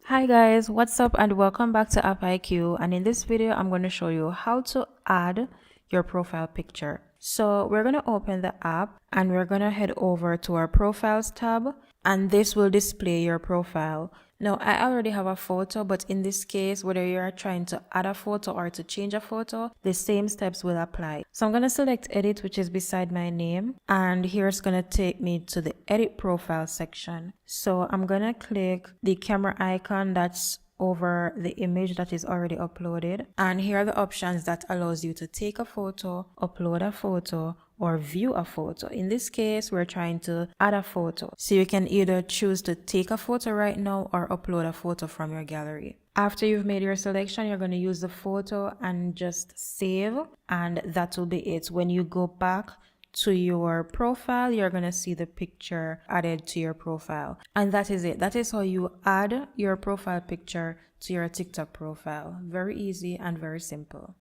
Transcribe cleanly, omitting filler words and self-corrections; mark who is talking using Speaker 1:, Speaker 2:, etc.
Speaker 1: Hi guys, what's up and welcome back to App IQ, and in this video I'm going to show you how to add your profile picture. So we're going to open the app and we're going to head over to our profiles tab, and this will display your profile. Now I already have a photo, but in this case, whether you are trying to add a photo or to change a photo, the same steps will apply. So I'm going to select edit, which is beside my name, and here it's going to take me to the edit profile section. So I'm going to click the camera icon that's over the image that is already uploaded, and here are the options that allows you to take a photo, upload a photo, or view a photo. In this case, we're trying to add a photo, so you can either choose to take a photo right now or upload a photo from your gallery. After you've made your selection, you're going to use the photo and just save, and that will be it. When you go back to your profile, you're going to see the picture added to your profile, and that is it. That is how you add your profile picture to your TikTok profile. Very easy and very simple.